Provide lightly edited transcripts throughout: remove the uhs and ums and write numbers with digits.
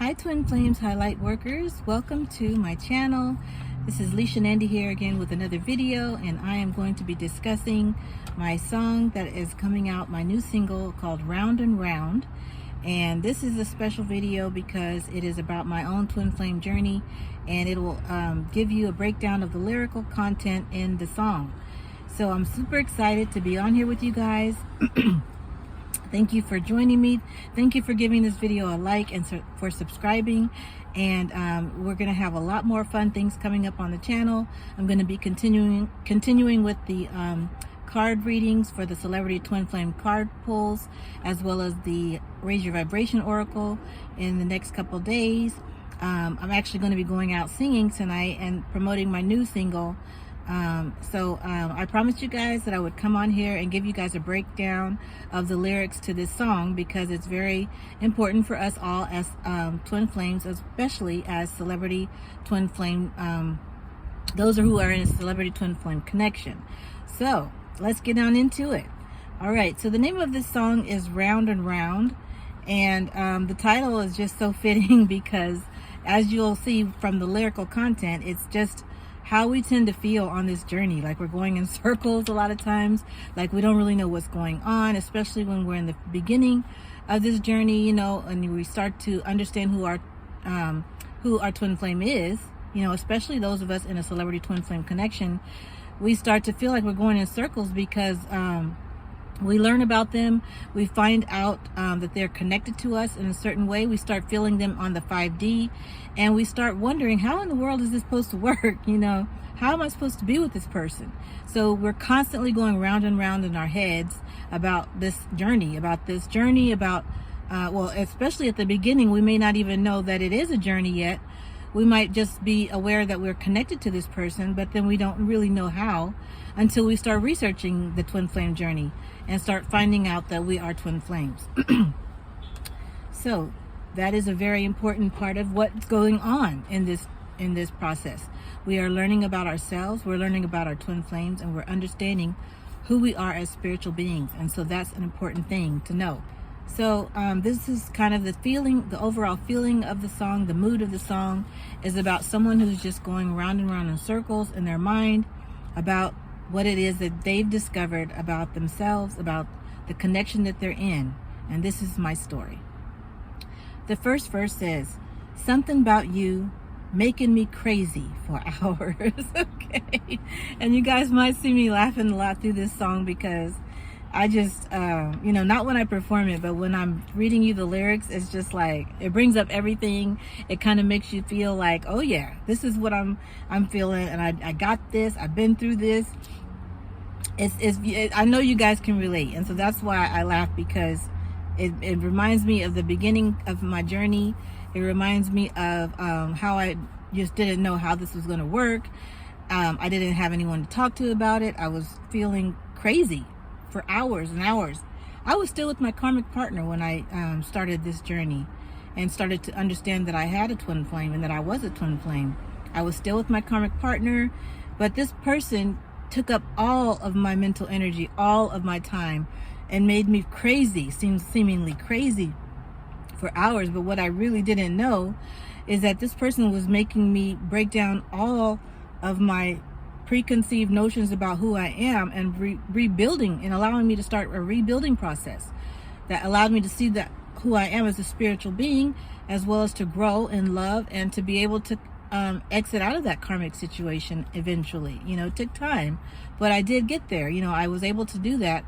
Hi Twin Flames, hi light workers, welcome to my channel. This is Lisha and I'm here again with another video, and I am going to be discussing my song that is coming out, my new single called Round and Round. And this is a special video because it is about my own twin flame journey, and it will give you a breakdown of the lyrical content in the song. So I'm super excited to be on here with you guys. Thank you for joining me. Thank you for giving this video a like and for subscribing. And we're going to have a lot more fun things coming up on the channel. I'm going to be continuing with the card readings for the Celebrity Twin Flame card pulls, as well as the Raise Your Vibration Oracle in the next couple days. I'm actually going to be going out singing tonight and promoting my new single. I promised you guys that I would come on here and give you guys a breakdown of the lyrics to this song, because it's very important for us all as twin flames, especially as celebrity twin flame, those who are in a celebrity twin flame connection. So let's get on into it. All right, so the name of this song is Round and Round, and the title is just so fitting because, as you'll see from the lyrical content, it's just how we tend to feel on this journey. Like we're going in circles a lot of times, like we don't really know what's going on, especially when we're in the beginning of this journey, you know, and we start to understand who our twin flame is, you know, especially those of us in a celebrity twin flame connection. We start to feel like we're going in circles because we learn about them, we find out that they're connected to us in a certain way, we start feeling them on the 5D, and we start wondering, how in the world is this supposed to work? You know, how am I supposed to be with this person? So we're constantly going round and round in our heads about this journey, well, especially at the beginning, we may not even know that it is a journey yet. We might just be aware that we're connected to this person, but then we don't really know how until we start researching the twin flame journey and start finding out that we are twin flames. So that is a very important part of what's going on in this process. We are learning about ourselves, we're learning about our twin flames, and we're understanding who we are as spiritual beings. And so that's an important thing to know. So this is kind of the feeling, the overall feeling of the song. The mood of the song is about someone who's just going round and round in circles in their mind about what it is that they've discovered about themselves, about the connection that they're in. And this is my story. The first verse says, "Something about you making me crazy for hours." Okay. And you guys might see me laughing a lot through this song because I just, you know, not when I perform it, but when I'm reading you the lyrics, it's just like, it brings up everything. It kind of makes you feel like, oh yeah, this is what I'm feeling, and I got this, I've been through this. I know you guys can relate, and so that's why I laugh, because it reminds me of the beginning of my journey. It reminds me of how I just didn't know how this was going to work. I didn't have anyone to talk to about it. I was feeling crazy for hours and hours. I was still with my karmic partner when I started this journey and started to understand that I had a twin flame and that I was a twin flame. I was still with my karmic partner, but this person took up all of my mental energy, all of my time, and made me crazy, seemingly crazy for hours. But what I really didn't know is that this person was making me break down all of my preconceived notions about who I am, and rebuilding, and allowing me to start a rebuilding process that allowed me to see that who I am as a spiritual being, as well as to grow in love and to be able to exit out of that karmic situation eventually. You know, it took time, but I did get there. You know, I was able to do that.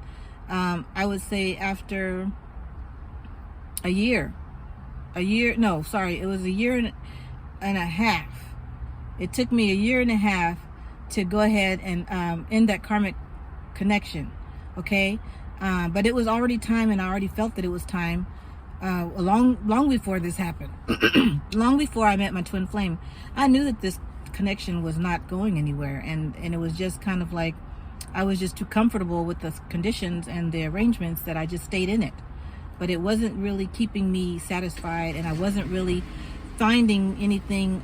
I would say after it was a year and a half. It took me a year and a half to go ahead and end that karmic connection, okay? But it was already time, and I already felt that it was time long before this happened. Long before I met my twin flame, I knew that this connection was not going anywhere, and it was just kind of like I was just too comfortable with the conditions and the arrangements that I just stayed in it. But it wasn't really keeping me satisfied, and I wasn't really finding anything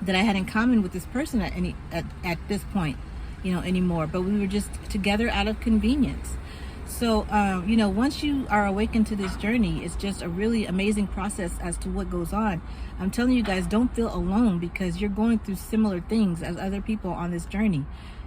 that I had in common with this person at this point, you know, anymore. But we were just together out of convenience. So, once you are awakened to this journey, it's just a really amazing process as to what goes on. I'm telling you guys, don't feel alone, because you're going through similar things as other people on this journey.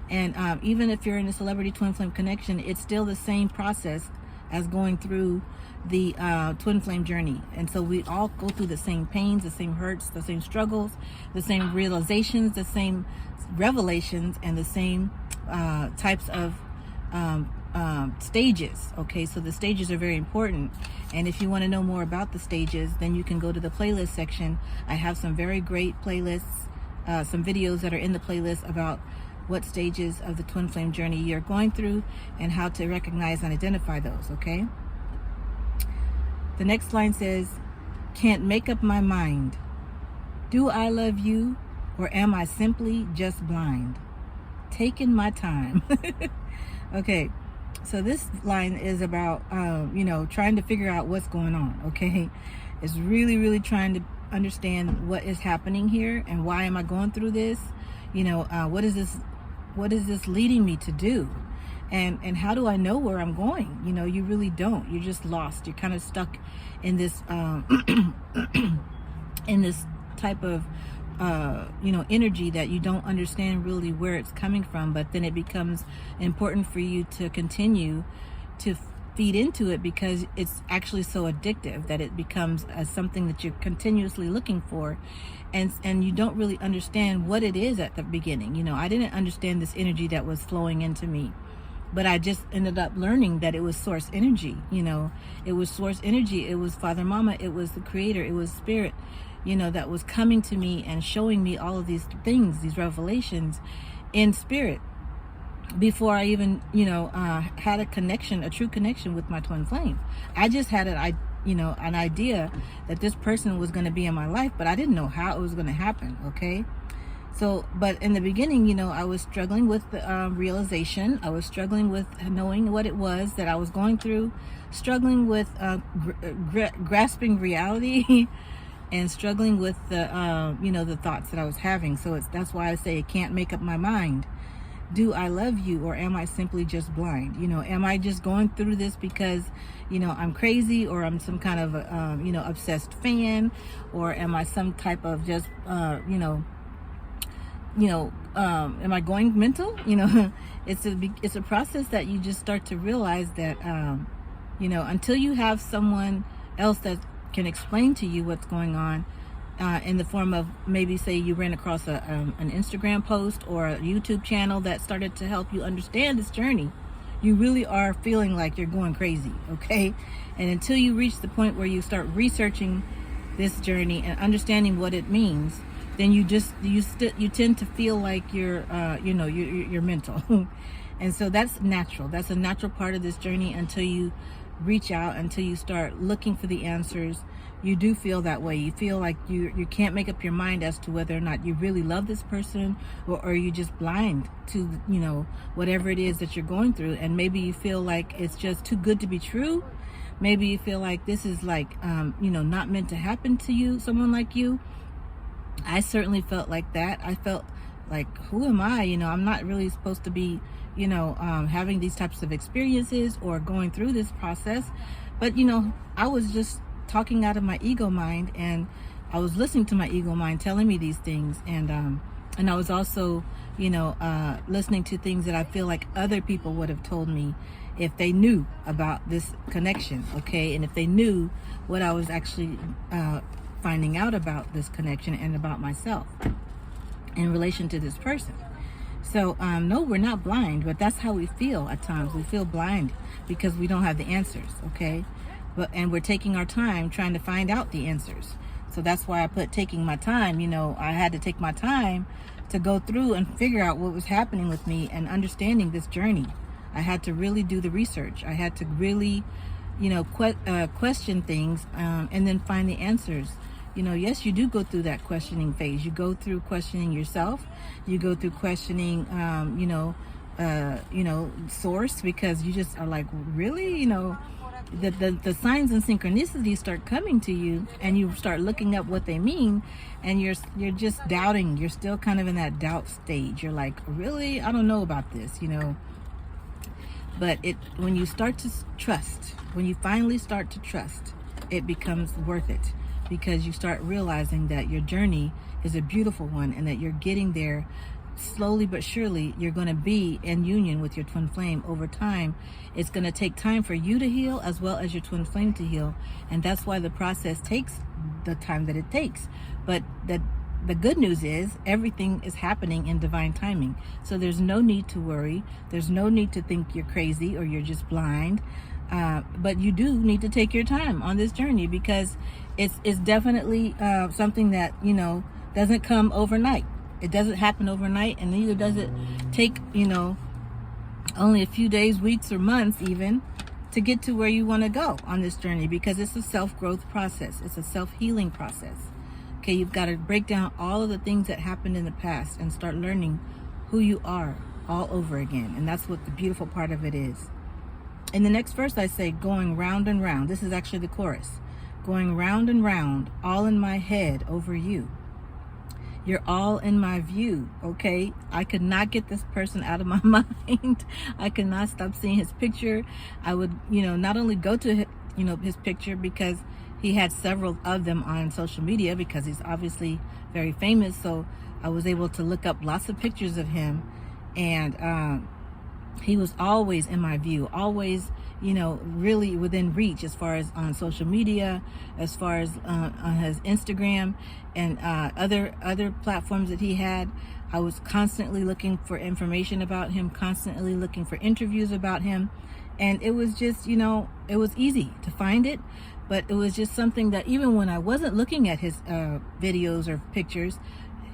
And even if you're in a celebrity twin flame connection, it's still the same process as going through the twin flame journey. And so we all go through the same pains, the same hurts, the same struggles, the same realizations, the same revelations, and the same types of stages. Okay, so the stages are very important, and if you want to know more about the stages, then you can go to the playlist section. I have some very great playlists, some videos that are in the playlist about what stages of the twin flame journey you're going through and how to recognize and identify those. Okay, the next line says, can't make up my mind. Do I love you, or am I simply just blind? Taking my time. Okay, so this line is about trying to figure out what's going on. Okay, it's really trying to understand what is happening here and why am I going through this. What is this leading me to do, and how do I know where I'm going? You really don't. You're just lost. You're kind of stuck in this in this type of energy that you don't understand really where it's coming from. But then it becomes important for you to continue to feed into it, because it's actually so addictive that it becomes something that you're continuously looking for, and you don't really understand what it is at the beginning. I didn't understand this energy that was flowing into me, but I just ended up learning that it was source energy. It was source energy. It was Father, Mama. It was the Creator. It was Spirit, that was coming to me and showing me all of these things, these revelations in spirit, before I even, had a connection, a true connection with my twin flame. I just had an idea that this person was going to be in my life, but I didn't know how it was going to happen. Okay. So, but in the beginning, I was struggling with the realization. I was struggling with knowing what it was that I was going through, struggling with grasping reality, and struggling with the, the thoughts that I was having. So that's why I say I can't make up my mind. Do I love you, or am I simply just blind? Am I just going through this because, I'm crazy, or I'm some kind of, obsessed fan, or am I some type of just, am I going mental? It's a process that you just start to realize that, until you have someone else that can explain to you what's going on, in the form of, maybe say you ran across an Instagram post or a YouTube channel that started to help you understand this journey, you really are feeling like you're going crazy. Okay, and until you reach the point where you start researching this journey and understanding what it means, then you tend to feel like you're you're mental. And so that's natural. That's a natural part of this journey. Until you reach out, until you start looking for the answers, you do feel that way. You feel like you can't make up your mind as to whether or not you really love this person, or are you just blind to whatever it is that you're going through. And maybe you feel like it's just too good to be true. Maybe you feel like this is like not meant to happen to you, someone like you. I certainly felt like that. I felt like, who am I? I'm not really supposed to be having these types of experiences or going through this process. But I was just talking out of my ego mind, and I was listening to my ego mind telling me these things, and I was also listening to things that I feel like other people would have told me if they knew about this connection. Okay, and if they knew what I was actually finding out about this connection and about myself in relation to this person. So no, we're not blind, but that's how we feel at times. We feel blind because we don't have the answers. Okay, and we're taking our time trying to find out the answers. So that's why I put taking my time. I had to take my time to go through and figure out what was happening with me and understanding this journey. I had to really do the research. I had to really question things, and then find the answers. Yes, you do go through that questioning phase. You go through questioning yourself. You go through questioning, source, because you just are like, really, the signs and synchronicities start coming to you, and you start looking up what they mean, and you're just doubting. You're still kind of in that doubt stage. You're like, really, I don't know about this, But when you start to trust, when you finally start to trust, it becomes worth it, because you start realizing that your journey is a beautiful one and that you're getting there slowly but surely. You're going to be in union with your twin flame over time. It's going to take time for you to heal as well as your twin flame to heal, and that's why the process takes the time that it takes. But the good news is everything is happening in divine timing. So there's no need to worry. There's no need to think you're crazy or you're just blind. But you do need to take your time on this journey, because it's definitely something that, doesn't come overnight. It doesn't happen overnight, and neither does it take, only a few days, weeks, or months even to get to where you want to go on this journey, because it's a self-growth process. It's a self-healing process. Okay, you've got to break down all of the things that happened in the past and start learning who you are all over again. And that's what the beautiful part of it is. In the next verse, I say, going round and round. This is actually the chorus. Going round and round, all in my head over you. You're all in my view, okay? I could not get this person out of my mind. I could not stop seeing his picture. I would, not only go to, his picture, because he had several of them on social media, because he's obviously very famous. So I was able to look up lots of pictures of him, and he was always in my view, always, really within reach, as far as on social media, as far as on his Instagram and other platforms that he had. I was constantly looking for information about him, constantly looking for interviews about him. And it was just, it was easy to find it. But it was just something that even when I wasn't looking at his videos or pictures,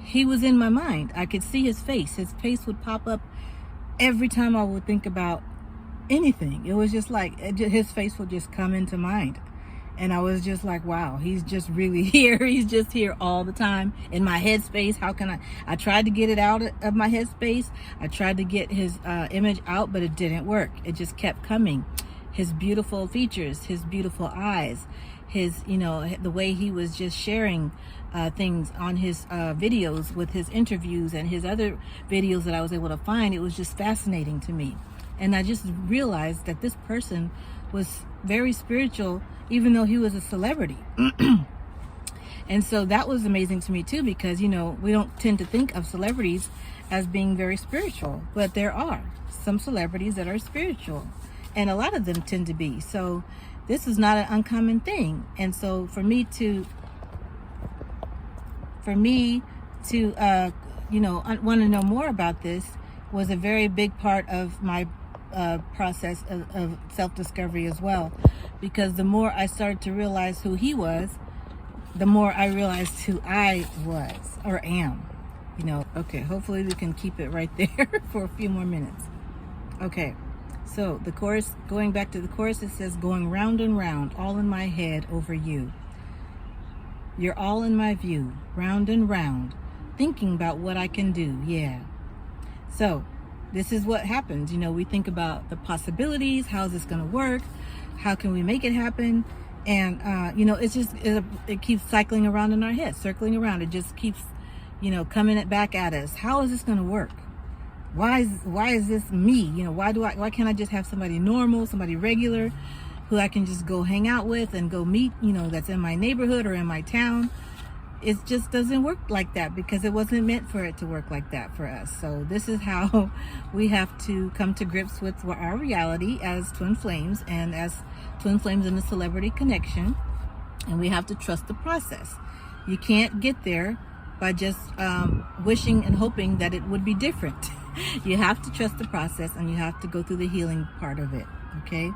he was in my mind. I could see his face. His face would pop up every time I would think about anything. It was just like his face would just come into mind. And I was just like, wow, he's just really here. He's just here all the time in my headspace. How can I tried to get it out of my headspace. I tried to get his image out, but it didn't work. It just kept coming. His beautiful features, his beautiful eyes, his, the way he was just sharing things on his videos with his interviews and his other videos that I was able to find. It was just fascinating to me. And I just realized that this person was very spiritual, even though he was a celebrity. And so that was amazing to me too, because, we don't tend to think of celebrities as being very spiritual, but there are some celebrities that are spiritual. And a lot of them tend to be. So this is not an uncommon thing. And so for me to want to know more about this was a very big part of my process of self-discovery as well. Because the more I started to realize who he was, the more I realized who I was or am. Okay, hopefully we can keep it right there for a few more minutes. Okay. So the chorus, going back to the chorus, it says, going round and round, all in my head over you. You're all in my view, round and round, thinking about what I can do, yeah. So this is what happens. We think about the possibilities. How is this going to work? How can we make it happen? And, it's just, it keeps cycling around in our head, circling around. It just keeps, coming back at us. How is this going to work? Why is this me? Why can't I just have somebody normal, somebody regular, who I can just go hang out with and go meet, that's in my neighborhood or in my town? It just doesn't work like that, because it wasn't meant for it to work like that for us. So this is how we have to come to grips with our reality as twin flames, and as twin flames in a celebrity connection. And we have to trust the process. You can't get there by just wishing and hoping that it would be different. You have to trust the process, and you have to go through the healing part of it, okay?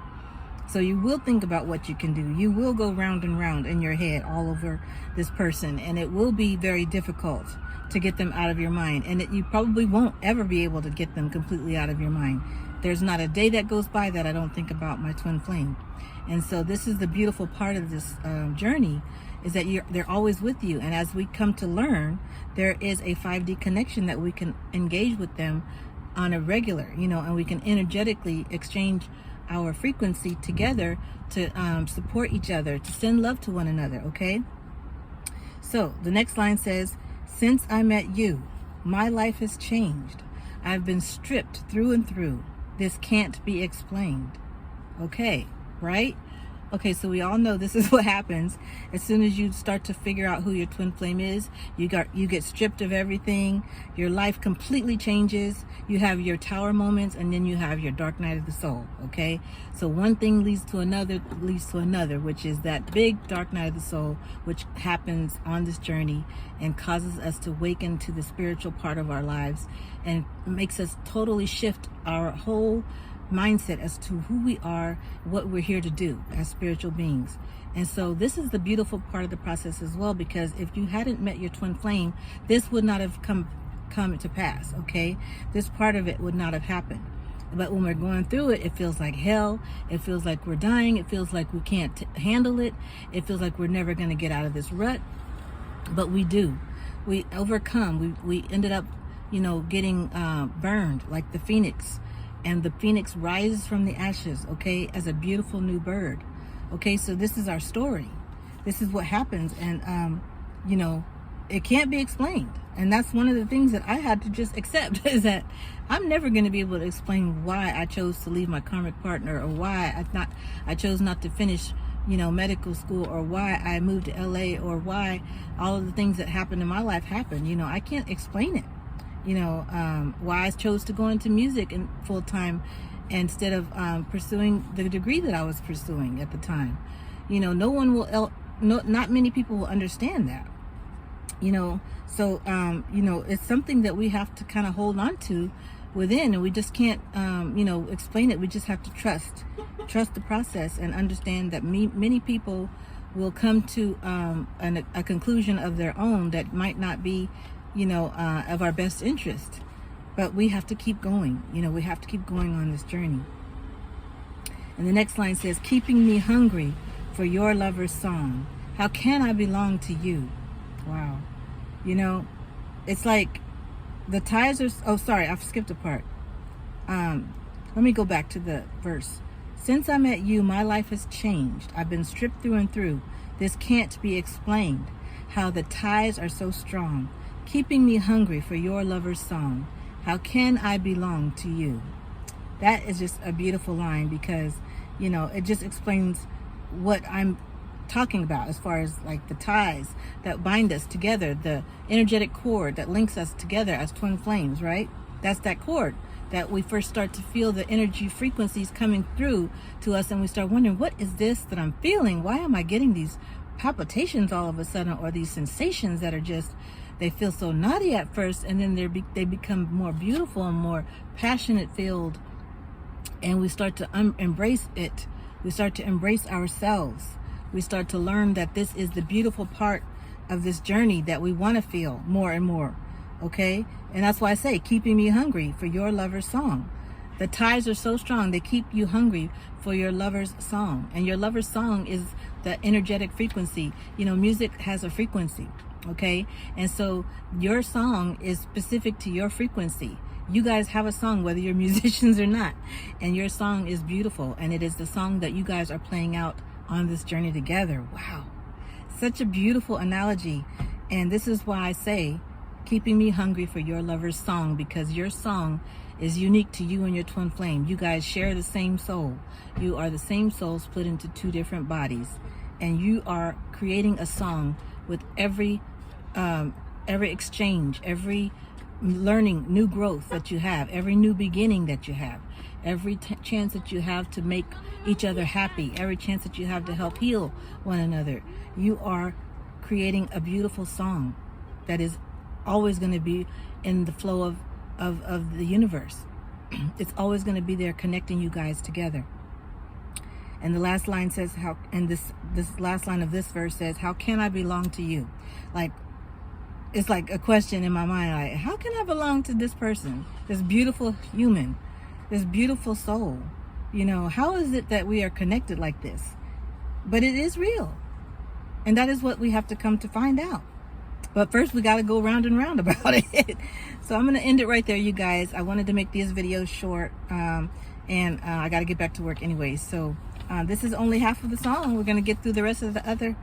So you will think about what you can do. You will go round and round in your head all over this person, and it will be very difficult to get them out of your mind. And you probably won't ever be able to get them completely out of your mind. There's not a day that goes by that I don't think about my twin flame. And so this is the beautiful part of this journey, is that they're always with you. And as we come to learn, there is a 5D connection that we can engage with them on a regular, and we can energetically exchange our frequency together to support each other, to send love to one another, okay? So the next line says, since I met you, my life has changed. I've been stripped through and through. This can't be explained. Okay, right? Okay, so we all know this is what happens as soon as you start to figure out who your twin flame is. You get stripped of everything. Your life completely changes. You have your tower moments, and then you have your dark night of the soul. Okay, so one thing leads to another, which is that big dark night of the soul, which happens on this journey and causes us to awaken to the spiritual part of our lives and makes us totally shift our whole mindset as to who we are, what we're here to do as spiritual beings. And so this is the beautiful part of the process as well, because if you hadn't met your twin flame, this would not have come to pass. Okay, this part of it would not have happened. But when we're going through it, it feels like hell. It feels like we're dying. It feels like we can't handle it. It feels like we're never going to get out of this rut. But we do. We overcome. We ended up, getting burned like the phoenix. And the phoenix rises from the ashes, okay, as a beautiful new bird. Okay, so this is our story. This is what happens. And, it can't be explained. And that's one of the things that I had to just accept, is that I'm never going to be able to explain why I chose to leave my karmic partner, or why I chose not to finish, medical school, or why I moved to LA, or why all of the things that happened in my life happened. I can't explain it. Why I chose to go into music and full time instead of pursuing the degree that I was pursuing at the time. No one will, not many people will understand that. So it's something that we have to kind of hold on to within, and we just can't, explain it. We just have to trust the process and understand that many people will come to a conclusion of their own that might not be of our best interest. But we have to keep going. We have to keep going on this journey. And the next line says, keeping me hungry for your lover's song. How can I belong to you? Wow. It's like the ties are, oh, sorry, I've skipped a part. Let me go back to the verse. Since I met you, my life has changed. I've been stripped through and through. This can't be explained. How the ties are so strong. Keeping me hungry for your lover's song. How can I belong to you? That is just a beautiful line, because, it just explains what I'm talking about as far as like the ties that bind us together, the energetic cord that links us together as twin flames, right? That's that cord that we first start to feel the energy frequencies coming through to us, and we start wondering, what is this that I'm feeling? Why am I getting these palpitations all of a sudden, or these sensations that are just, they feel so naughty at first, and then they become more beautiful and more passionate filled, and we start to embrace it. We start to embrace ourselves. We start to learn that this is the beautiful part of this journey that we want to feel more and more. Okay, and that's why I say, keeping me hungry for your lover's song. The ties are so strong, they keep you hungry for your lover's song. And your lover's song is the energetic frequency. Music has a frequency. Okay, and so your song is specific to your frequency. You guys have a song, whether you're musicians or not, and your song is beautiful, and it is the song that you guys are playing out on this journey together. Wow, such a beautiful analogy. And this is why I say, keeping me hungry for your lover's song, because your song is unique to you and your twin flame. You guys share the same soul. You are the same soul split into two different bodies, and you are creating a song with every exchange, every learning, new growth that you have, every new beginning that you have, every chance that you have to make each other happy, every chance that you have to help heal one another. You are creating a beautiful song that is always going to be in the flow of the universe. It's always going to be there, connecting you guys together. And the last line says, this last line of this verse says, how can I belong to you? Like, it's like a question in my mind, like, how can I belong to this person, this beautiful human, this beautiful soul? How is it that we are connected like this? But it is real. And that is what we have to come to find out. But first, we got to go round and round about it. So I'm going to end it right there, you guys. I wanted to make these videos short, and I got to get back to work anyway. So this is only half of the song. We're going to get through the rest of the other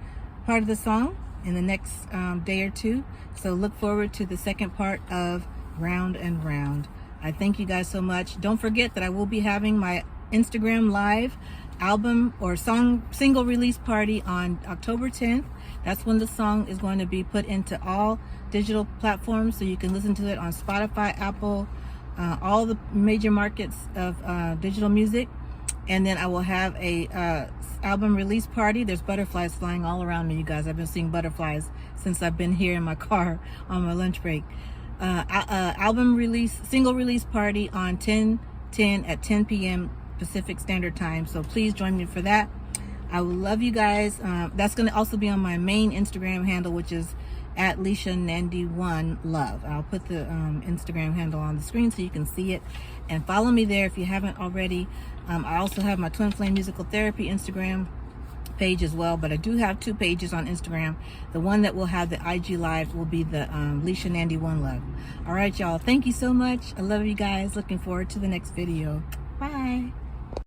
part of the song in the next day or two. So look forward to the second part of Round and Round. I thank you guys so much. Don't forget that I will be having my Instagram live album or single release party on October 10th. That's when the song is going to be put into all digital platforms, so you can listen to it on Spotify, Apple, all the major markets of digital music. And then I will have a album release party. There's butterflies flying all around me, you guys. I've been seeing butterflies since I've been here in my car on my lunch break. Album release, single release party on 10/10 at 10 p.m. Pacific Standard Time. So please join me for that. I will love you guys. That's going to also be on my main Instagram handle, which is at Lisha and I'm Love. I'll put the Instagram handle on the screen so you can see it, and follow me there if you haven't already. I also have my Twin Flame Musical Therapy Instagram page as well, but I do have 2 pages on Instagram. The one that will have the IG live will be the Lisha and I'm Love. All right, y'all. Thank you so much. I love you guys. Looking forward to the next video. Bye.